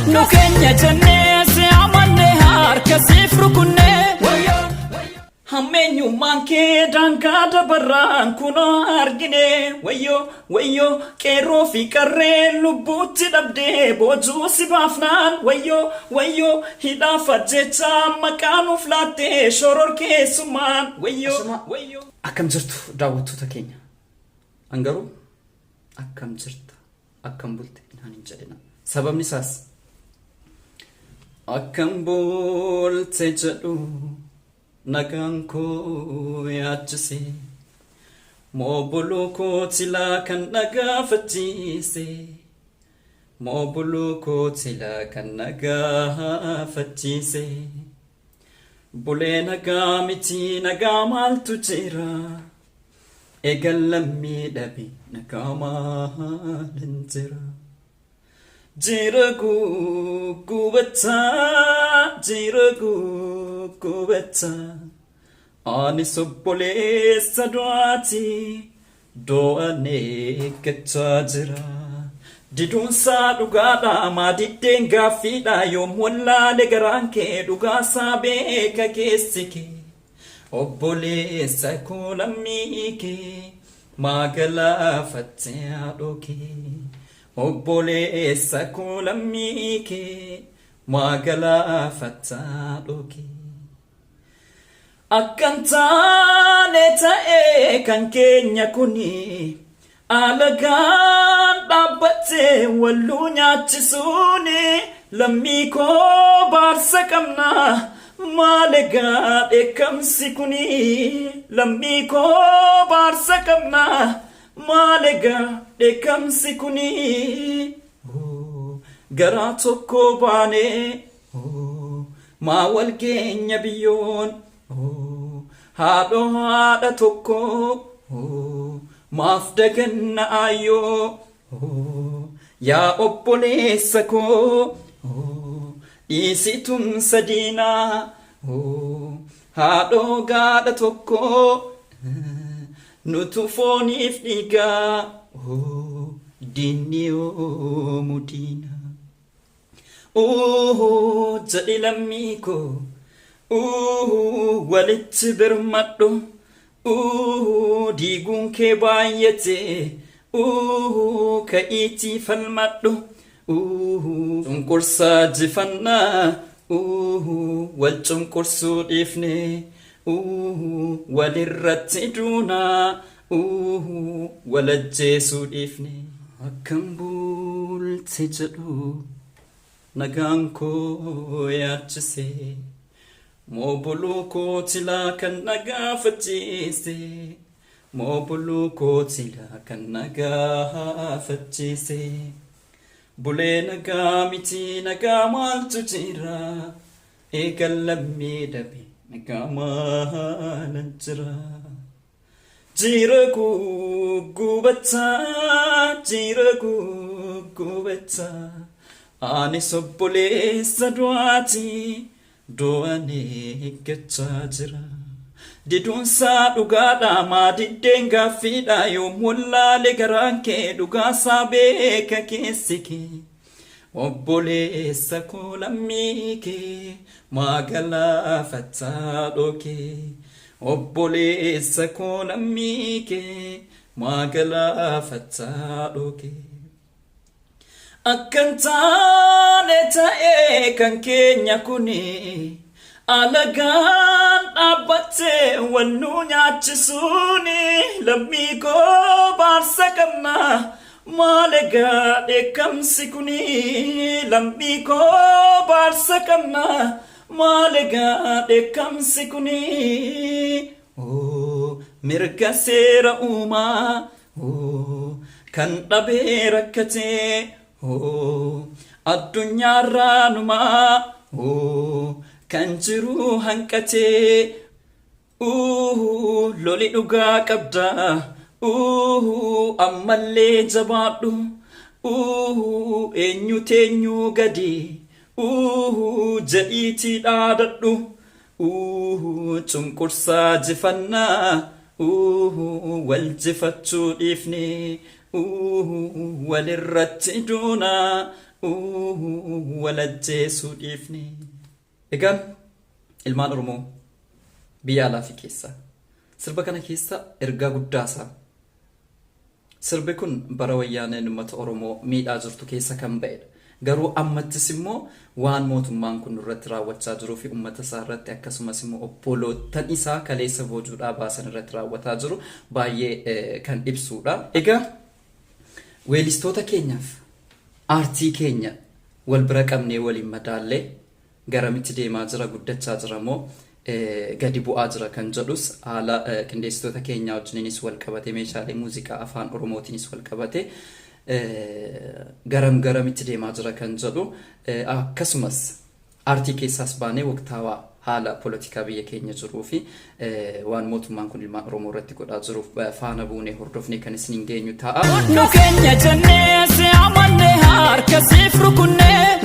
Nukenya jenne se amanne harka sifru kunne Hammenyu manke dankada barran kuno argine Wayo kero fi karre lubuti dabde boju sibafnan Wayo hida fajecha makanu flate shoror kesuman Wayo Akkam jirtu daawwattoota keenya Angaru akkam jirta akkam bulte hin jedhina sababni isaas akkam bulte jedhu nagaan koo yaachise moobuluu koo tilaa kan nagaafachiise moobuluu koo tilaa kan nagaafachiise bulee nagaa miti nagaa maaltu jira eegal lammii dhabe nagaa maalin jira jira gugubata ani sobboleessa du'aati do'anee gachaa jira diduunsaa dhugaadha maadiddeen gaaffiidha yoom wallaale garaan kee dhugaasaa beeka keessi kee obboleessa koo lammii kee maagalaafate haadhoo kee obboleessa koo lammii kee maagalaafate haadhoo kee akkan taane ta'ee kan keenya kuni alagaan dhaabbattee walluu nyaachisuuni lammii koo baarsa qabna maalegaa dheekkamsi kuni lammii koo baarsa qabna maalegaa dheekkamsi kuni garaa tokko baanee maa wal keenya biyyoon haadha tokko maaf daganna ayyoo yaa obboleessa koo dhiisituun sadiinaa haadhoo gaadha tokko nutu fooniif dhiigaa diinni yoomu diina jedhi lammii koo walitti birmadhu diiguun kee baay'ate ka'iitii falmadhu cunqursaa jifannaa wal cunqursuu dhiifne walirratti duunaa walajjeesuu dhiifne akkam bulte jedhu nagaan koo yaachise moobuluu koo tilaa kan nagaafachiise moobuluu koo tilaa kan nagaafachiise bulee nagaa miti nagaa maaltu jira eegal lammii dhabe nagaa maalan jira jira gugubata ani sobboleessa du'aati do'anee gachaa jira diduunsaa dhugaadha maadiddeen gaaffiidha yoom wallaale garaan kee dhugaasaa beeka keessi kee obboleessa koo lammii kee maagalaafate haadhoo kee obboleessa koo lammii kee maagalaafate haadhoo kee akkan taane ta'ee kan keenya kuni alagaan dhaabbattee walluu nyaachisuuni lammii koo baarsa qabna maalegaa dheekkamsi kuni lammii koo baarsa qabna maalegaa dheekkamsi kuni mirga seera uumaa kan dhabee rakkatee addunyaarraa numaa kan jiru hanqatee loli dhugaa qabda ammallee jabaadhu eenyu teenyu gadi jedhiitii dhaadadhu cunqursaa jifannaa wal jifachuu dhiifne walirratti duunaa walajjeesuu dhiifne. Egaan ilmaan Oromoo biyya alaa fi keessa sirba kana keessa ergaa guddaasaa. Sirbi kun bara wayyaaneen uummata Oromoo miidhaa jirtu keessa kan ba'edha. Garuu ammattis immoo waan mootummaan kun irratti raawwachaa jiruu fi uummata isaa irratti akkasumas immoo obboloottan isaa kaleessa boojuudhaa baasan irratti raawwataa jiru baay'ee kan ibsudha. Egaa weellistoota keenyaaf aartii keenya wal bira qabnee waliin madaallee garamitti deemaa jira, guddachaa jira moo gadi bu'aa jira kan jedhus haala qindeessitoota keenyaa wajjininis wal qabate, meeshaalee muuziqaa afaan Oromootiinis wal qabate garamitti deemaa jira kan jedhu akkasumas aartii keessaas baanee waqtaawaa haala poolitikaa biyya keenya jiruu fi waan mootummaan kun ilmaan Oromoo irratti godhaa jiruuf faana buunee hordofnee kan isiniin geenyu ta'a. Nu keenya jennee si amannee harka siif rukunnee.